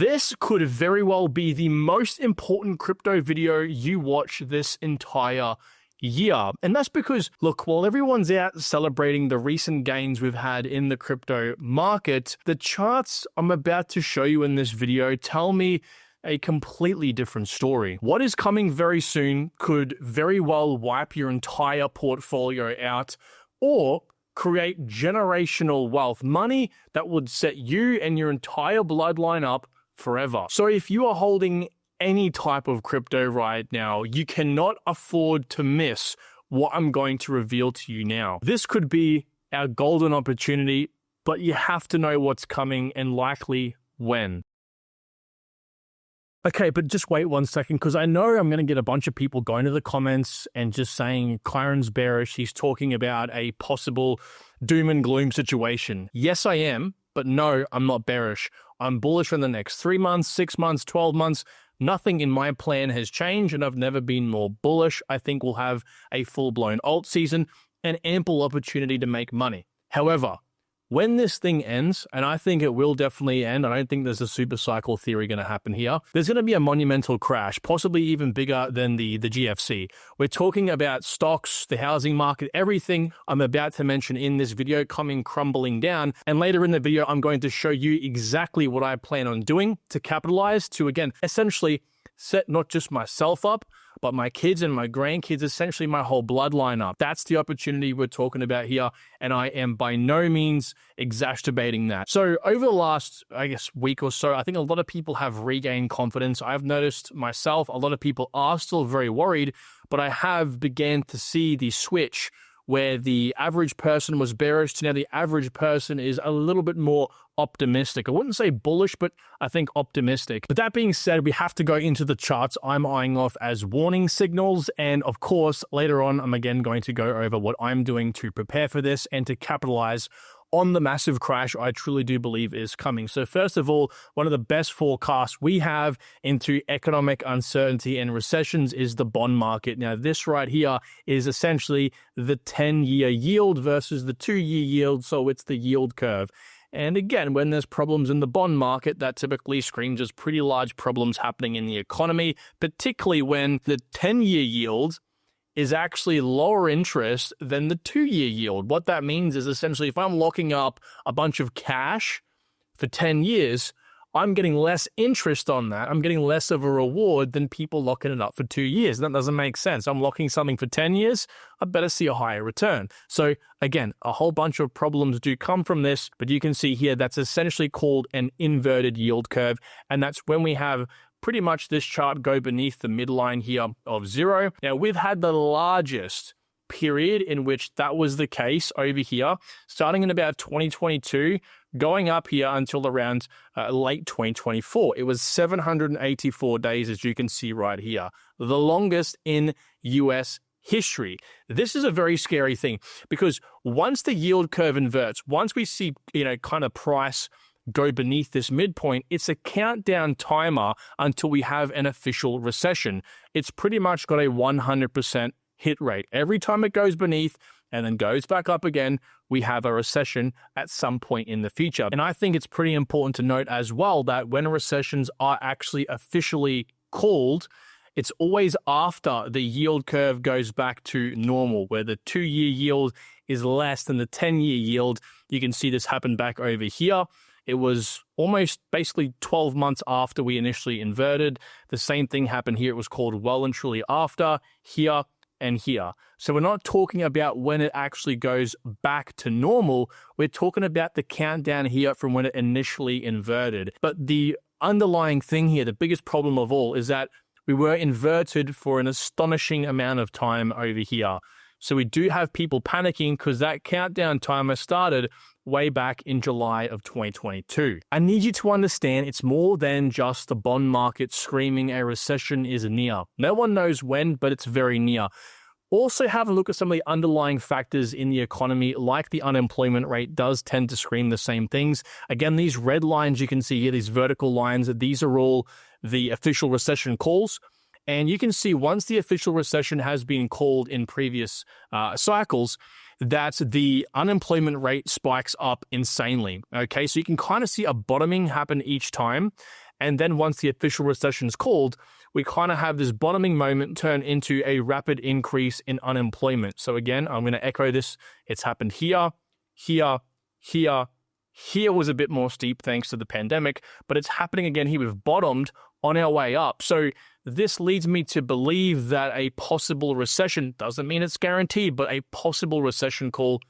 This could very well be the most important crypto video you watch this entire year. And that's because, look, while everyone's out celebrating the recent gains we've had in the crypto market, the charts I'm about to show you in this video tell me a completely different story. What is coming very soon could very well wipe your entire portfolio out or create generational wealth, money that would set you and your entire bloodline up forever. So if you are holding any type of crypto right now, you cannot afford to miss what I'm going to reveal to you now. This could be our golden opportunity, but you have to know what's coming and likely when. Okay, but just wait 1 second, because I know I'm going to get a bunch of people going to the comments and just saying Kyron's bearish. He's talking about a possible doom and gloom situation. Yes, I am, but no, I'm not bearish. I'm bullish for the next 3 months, 6 months, 12 months. Nothing in my plan has changed, and I've never been more bullish. I think we'll have a full-blown alt season and ample opportunity to make money. However, when this thing ends, and I think it will definitely end, I don't think there's a super cycle theory going to happen here. There's going to be a monumental crash, possibly even bigger than the GFC. We're talking about stocks, the housing market, everything I'm about to mention in this video coming crumbling down. And later in the video, I'm going to show you exactly what I plan on doing to capitalize to, again, essentially set not just myself up, but my kids and my grandkids, essentially my whole bloodline up. That's the opportunity we're talking about here, and I am by no means exacerbating that. So over the last, I guess, week or so, I think a lot of people have regained confidence. I've noticed myself, a lot of people are still very worried, but I have began to see the switch where the average person was bearish to now the average person is a little bit more optimistic. I wouldn't say bullish, but I think optimistic. But that being said, we have to go into the charts I'm eyeing off as warning signals. And of course, later on, I'm again going to go over what I'm doing to prepare for this and to capitalize on the massive crash I truly do believe is coming. So first of all, one of the best forecasts we have into economic uncertainty and recessions is the bond market. Now, this right here is essentially the 10-year yield versus the 2-year yield, so it's the yield curve. And again, when there's problems in the bond market, that typically screams as pretty large problems happening in the economy, particularly when the 10-year yield is actually lower interest than the 2-year yield. What that means is essentially if I'm locking up a bunch of cash for 10 years, I'm getting less interest on that. I'm getting less of a reward than people locking it up for 2 years. That doesn't make sense. I'm locking something for 10 years, I better see a higher return. So again, a whole bunch of problems do come from this, but you can see here that's essentially called an inverted yield curve. And that's when we have pretty much this chart go beneath the midline here of 0. Now, we've had the largest period in which that was the case over here, starting in about 2022, going up here until around late 2024. It was 784 days, as you can see right here, the longest in US history. This is a very scary thing because once the yield curve inverts, once we see, kind of price go beneath this midpoint, it's a countdown timer until we have an official recession. It's pretty much got a 100% hit rate. Every time it goes beneath and then goes back up again, we have a recession at some point in the future. And I think it's pretty important to note as well that when recessions are actually officially called, it's always after the yield curve goes back to normal, where the 2-year yield is less than the 10-year yield. You can see this happen back over here. It was almost basically 12 months after we initially inverted. The same thing happened here. It was called well and truly after, here and here. So we're not talking about when it actually goes back to normal. We're talking about the countdown here from when it initially inverted. But the underlying thing here, the biggest problem of all, is that we were inverted for an astonishing amount of time over here. So we do have people panicking because that countdown timer started way back in July of 2022. I need you to understand it's more than just the bond market screaming a recession is near. No one knows when, but it's very near. Also have a look at some of the underlying factors in the economy, like the unemployment rate does tend to scream the same things. Again, these red lines you can see here, these vertical lines, these are all the official recession calls. And you can see once the official recession has been called in previous cycles, that the unemployment rate spikes up insanely. Okay, so you can kind of see a bottoming happen each time. And then once the official recession is called, we kind of have this bottoming moment turn into a rapid increase in unemployment. So again, I'm going to echo this. It's happened here, here, here. Here was a bit more steep thanks to the pandemic, but it's happening again here. We've bottomed on our way up. So this leads me to believe that a possible recession, doesn't mean it's guaranteed, but a possible recession call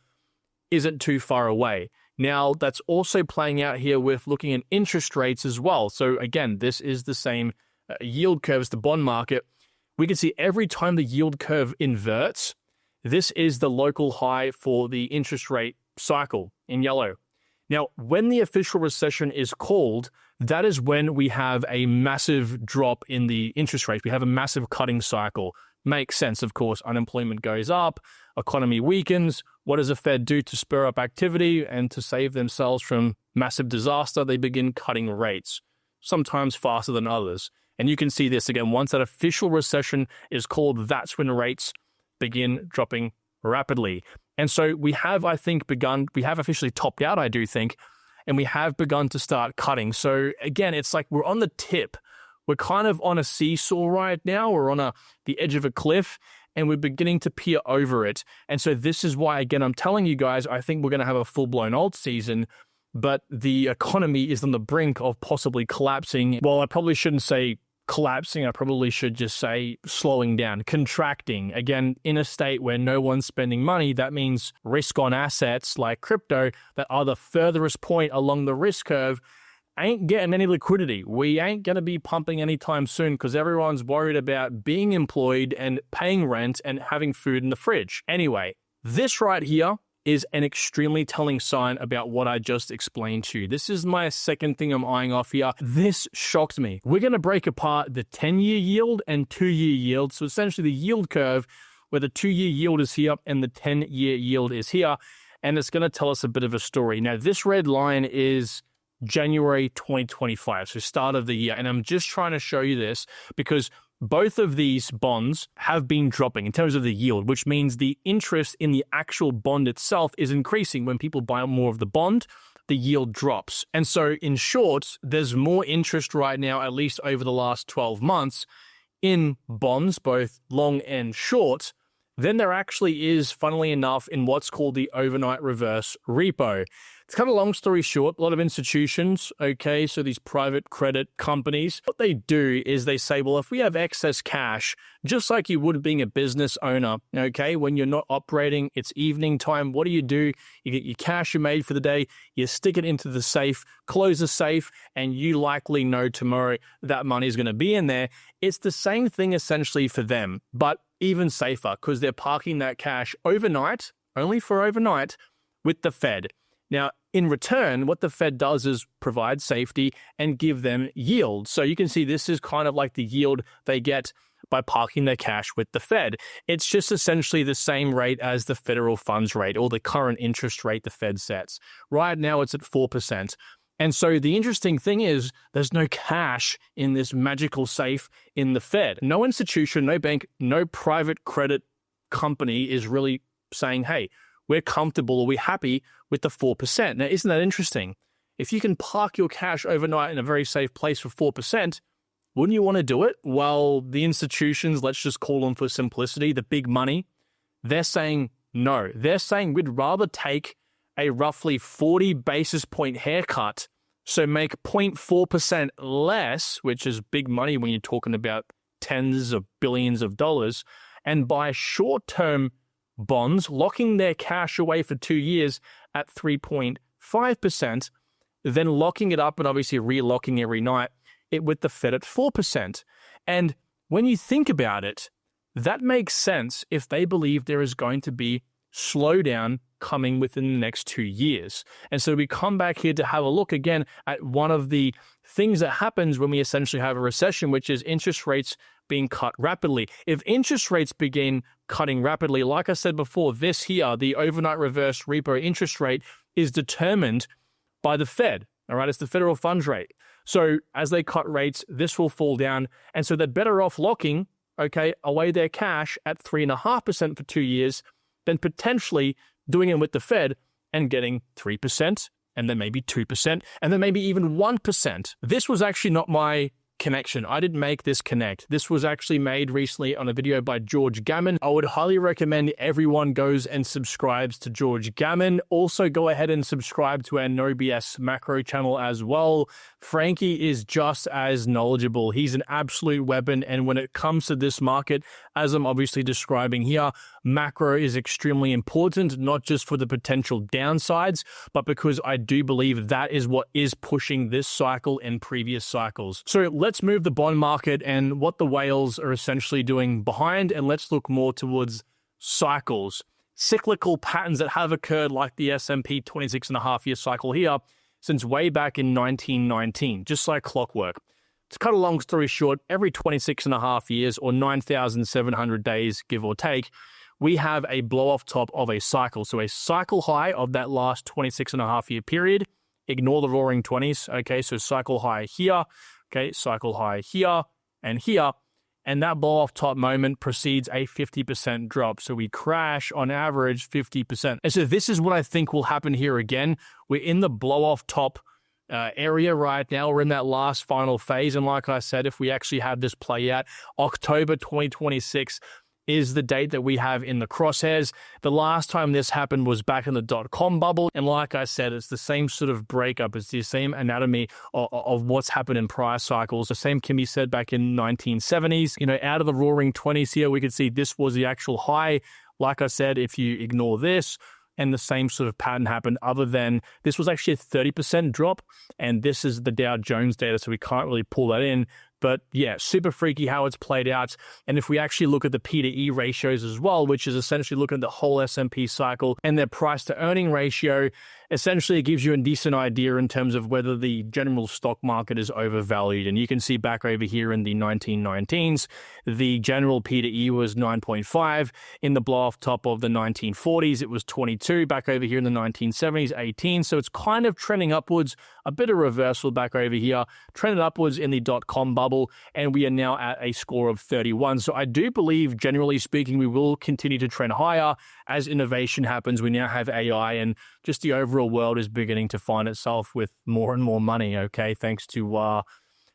isn't too far away. Now, that's also playing out here with looking at interest rates as well. So again, this is the same yield curve as the bond market. We can see every time the yield curve inverts, this is the local high for the interest rate cycle in yellow. Now, when the official recession is called, that is when we have a massive drop in the interest rates. We have a massive cutting cycle. Makes sense, of course. Unemployment goes up, economy weakens. What does the Fed do to spur up activity and to save themselves from massive disaster? They begin cutting rates, sometimes faster than others. And you can see this again, once that official recession is called, that's when rates begin dropping rapidly. And so we have, I think, we have officially topped out, I do think, and we have begun to start cutting. So again, it's like we're on the tip. We're kind of on a seesaw right now. We're on the edge of a cliff, and we're beginning to peer over it. And so this is why, again, I'm telling you guys, I think we're going to have a full-blown alt season, but the economy is on the brink of possibly collapsing. Well, I probably shouldn't say collapsing. I probably should just say slowing down, contracting. Again, in a state where no one's spending money, that means risk on assets like crypto that are the furthest point along the risk curve ain't getting any liquidity. We ain't going to be pumping anytime soon because everyone's worried about being employed and paying rent and having food in the fridge. Anyway, this right here is an extremely telling sign about what I just explained to you. This is my second thing I'm eyeing off here. This shocked me. We're going to break apart the 10-year yield and 2-year yield. So essentially the yield curve where the 2-year yield is here and the 10-year yield is here. And it's going to tell us a bit of a story. Now, this red line is January 2025, so start of the year. And I'm just trying to show you this because both of these bonds have been dropping in terms of the yield, which means the interest in the actual bond itself is increasing. When people buy more of the bond, the yield drops. And so in short, there's more interest right now, at least over the last 12 months, in bonds, both long and short, than there actually is, funnily enough, in what's called the overnight reverse repo. It's kind of long story short, a lot of institutions, okay, so these private credit companies, what they do is they say, well, if we have excess cash, just like you would being a business owner, okay, when you're not operating, it's evening time, what do? You get your cash you made for the day, you stick it into the safe, close the safe, and you likely know tomorrow that money is going to be in there. It's the same thing essentially for them, but even safer because they're parking that cash overnight, only for overnight, with the Fed. Now, in return, what the Fed does is provide safety and give them yield. So you can see this is kind of like the yield they get by parking their cash with the Fed. It's just essentially the same rate as the federal funds rate or the current interest rate the Fed sets. Right now, it's at 4%. And so the interesting thing is there's no cash in this magical safe in the Fed. No institution, no bank, no private credit company is really saying, hey, we're comfortable or we're happy with the 4%. Now, isn't that interesting? If you can park your cash overnight in a very safe place for 4%, wouldn't you want to do it? Well, the institutions, let's just call them for simplicity, the big money, they're saying no. They're saying we'd rather take a roughly 40 basis point haircut, so make 0.4% less, which is big money when you're talking about tens of billions of dollars, and buy short-term bonds, locking their cash away for 2 years at 3.5%, then locking it up and obviously relocking every night it with the Fed at 4%. And when you think about it, that makes sense if they believe there is going to be slowdown coming within the next 2 years. And so we come back here to have a look again at one of the things that happens when we essentially have a recession, which is interest rates being cut rapidly. If interest rates begin cutting rapidly, like I said before, this here, the overnight reverse repo interest rate is determined by the Fed. All right, it's the federal funds rate. So as they cut rates, this will fall down. And so they're better off locking, okay, away their cash at 3.5% for 2 years than potentially doing it with the Fed and getting 3%, and then maybe 2%, and then maybe even 1%. This was actually not my connection. I didn't make this connect. This was actually made recently on a video by George Gammon. I would highly recommend everyone goes and subscribes to George Gammon. Also, go ahead and subscribe to our No BS macro channel as well. Frankie is just as knowledgeable. He's an absolute weapon. And when it comes to this market, as I'm obviously describing here, macro is extremely important, not just for the potential downsides, but because I do believe that is what is pushing this cycle and previous cycles. So let's move the bond market and what the whales are essentially doing behind, and let's look more towards cycles, cyclical patterns that have occurred like the S&P 26.5-year cycle here since way back in 1919, just like clockwork. To cut a long story short, every 26.5 years or 9,700 days, give or take, we have a blow off top of a cycle. So a cycle high of that last 26.5-year period. Ignore the roaring 20s. Okay, so cycle high here. Okay, cycle high here and here. And that blow off top moment precedes a 50% drop. So we crash on average 50%. And so this is what I think will happen here again. We're in the blow off top area right now. We're in that last final phase. And like I said, if we actually have this play out, October 2026 is the date that we have in the crosshairs. The last time this happened was back in the dot-com bubble. And like I said, it's the same sort of breakup. It's the same anatomy of what's happened in prior cycles. The same can be said back in 1970s. You know, out of the roaring 20s here, we could see this was the actual high. Like I said, if you ignore this, and the same sort of pattern happened, other than this was actually a 30% drop, and this is the Dow Jones data, so we can't really pull that in. But yeah, super freaky how it's played out. And if we actually look at the P to E ratios as well, which is essentially looking at the whole S&P cycle and their price to earning ratio, essentially it gives you a decent idea in terms of whether the general stock market is overvalued. And you can see back over here in the 1919s, the general P to E was 9.5. In the blow off top of the 1940s, it was 22. Back over here in the 1970s, 18. So it's kind of trending upwards, a bit of reversal back over here, trending upwards in the dot-com bubble, and we are now at a score of 31. So I do believe, generally speaking, we will continue to trend higher as innovation happens. We now have AI, and just the overall world is beginning to find itself with more and more money, okay, thanks to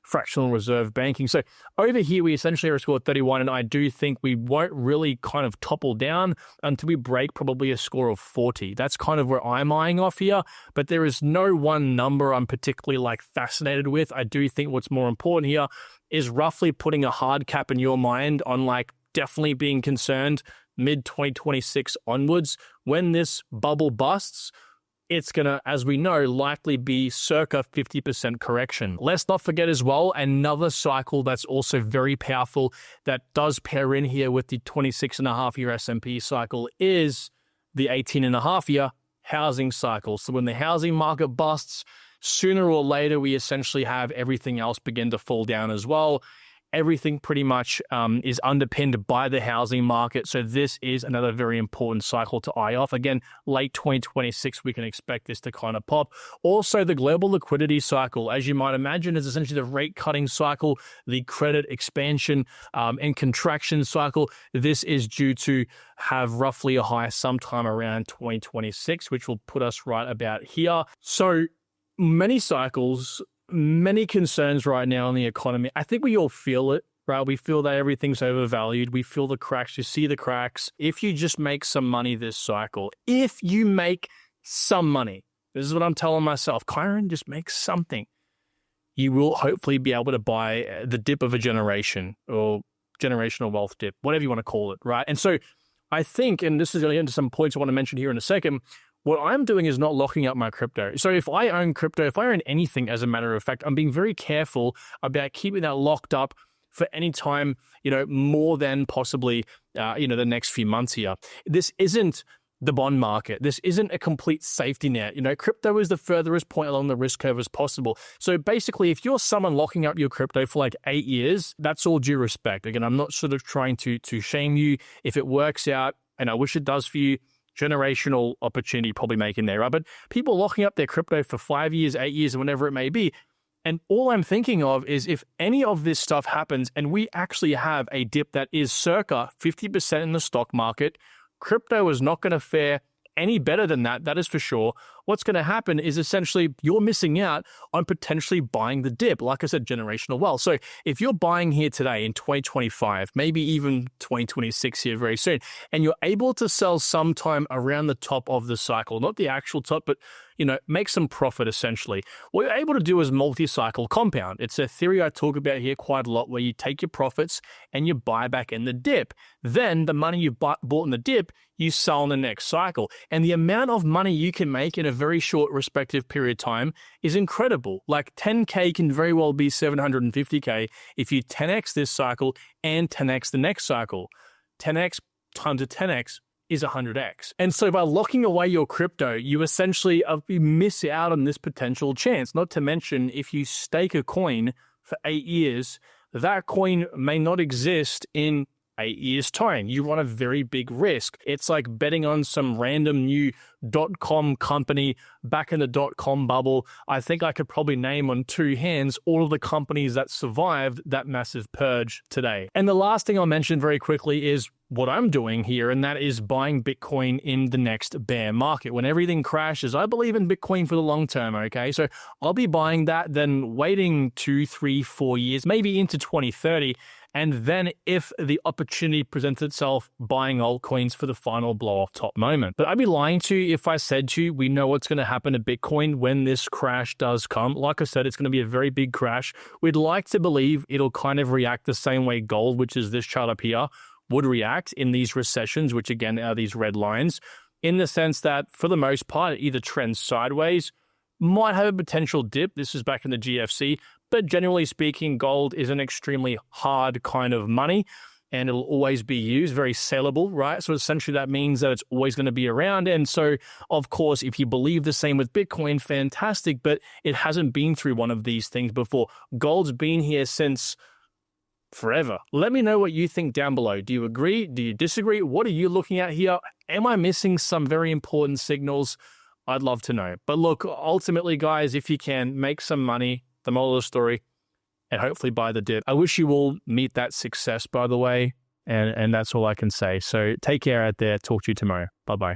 fractional reserve banking. So over here, we essentially are a score of 31, and I do think we won't really kind of topple down until we break probably a score of 40. That's kind of where I'm eyeing off here, but there is no one number I'm particularly fascinated with. I do think what's more important here is roughly putting a hard cap in your mind on definitely being concerned mid-2026 onwards. When this bubble busts, it's going to, as we know, likely be circa 50% correction. Let's not forget as well, another cycle that's also very powerful that does pair in here with the 26.5-year S&P cycle is the 18.5-year housing cycle. So when the housing market busts, sooner or later, we essentially have everything else begin to fall down as well. Everything pretty much is underpinned by the housing market. So this is another very important cycle to eye off. Again, late 2026, we can expect this to kind of pop. Also, the global liquidity cycle, as you might imagine, is essentially the rate cutting cycle, the credit expansion and contraction cycle. This is due to have roughly a high sometime around 2026, which will put us right about here. So many cycles, many concerns right now in the economy. I think we all feel it, right? We feel that everything's overvalued. We feel the cracks. You see the cracks. If you just make some money this cycle, if you make some money, this is what I'm telling myself, Kyron, just make something. You will hopefully be able to buy the dip of a generation or generational wealth dip, whatever you want to call it, right? And so I think, and this is going to get into some points I want to mention here in a second, what I'm doing is not locking up my crypto. So if I own crypto, if I own anything, as a matter of fact, I'm being very careful about keeping that locked up for any time, more than possibly, the next few months here. This isn't the bond market. This isn't a complete safety net. Crypto is the furthest point along the risk curve as possible. So basically, if you're someone locking up your crypto for 8 years, that's all due respect. Again, I'm not sort of trying to shame you. If it works out, and I wish it does for you, generational opportunity probably making there, right? But people locking up their crypto for 5 years, 8 years, or whatever it may be. And all I'm thinking of is if any of this stuff happens and we actually have a dip that is circa 50% in the stock market, crypto is not going to fare any better than that. That is for sure. what's going to happen is essentially you're missing out on potentially buying the dip. Like I said, generational wealth. So if you're buying here today in 2025, maybe even 2026 here very soon, and you're able to sell sometime around the top of the cycle, not the actual top, but make some profit essentially. What you're able to do is multi-cycle compound. It's a theory I talk about here quite a lot where you take your profits and you buy back in the dip. Then the money you bought in the dip, you sell in the next cycle. And the amount of money you can make in a very short respective period of time is incredible. Like 10K can very well be 750K if you 10X this cycle and 10X the next cycle. 10X times a 10X is 100x. And so by locking away your crypto, you essentially miss out on this potential chance. Not to mention, if you stake a coin for 8 years, that coin may not exist in 8 years' time. You run a very big risk. It's like betting on some random new .com company back in the .com bubble. I think I could probably name on two hands all of the companies that survived that massive purge today. And the last thing I'll mention very quickly is what I'm doing here, and that is buying Bitcoin in the next bear market. When everything crashes, I believe in Bitcoin for the long term, okay? So I'll be buying that, then waiting 2, 3, 4 years, maybe into 2030, and then if the opportunity presents itself, buying altcoins for the final blow-off top moment. But I'd be lying to you if I said to you, we know what's going to happen to Bitcoin when this crash does come. Like I said, it's going to be a very big crash. We'd like to believe it'll kind of react the same way gold, which is this chart up here, would react in these recessions, which again are these red lines, in the sense that for the most part, it either trends sideways, might have a potential dip. This is back in the GFC, but generally speaking, gold is an extremely hard kind of money and it'll always be used, very sellable, right? So essentially that means that it's always going to be around. And so, of course, if you believe the same with Bitcoin, fantastic, but it hasn't been through one of these things before. Gold's been here since forever. Let me know what you think down below. Do you agree? Do you disagree? What are you looking at here? Am I missing some very important signals? I'd love to know. But look, ultimately, guys, if you can, make some money, the moral of the story, and hopefully buy the dip. I wish you all meet that success, by the way, and that's all I can say. So take care out there. Talk to you tomorrow. Bye-bye.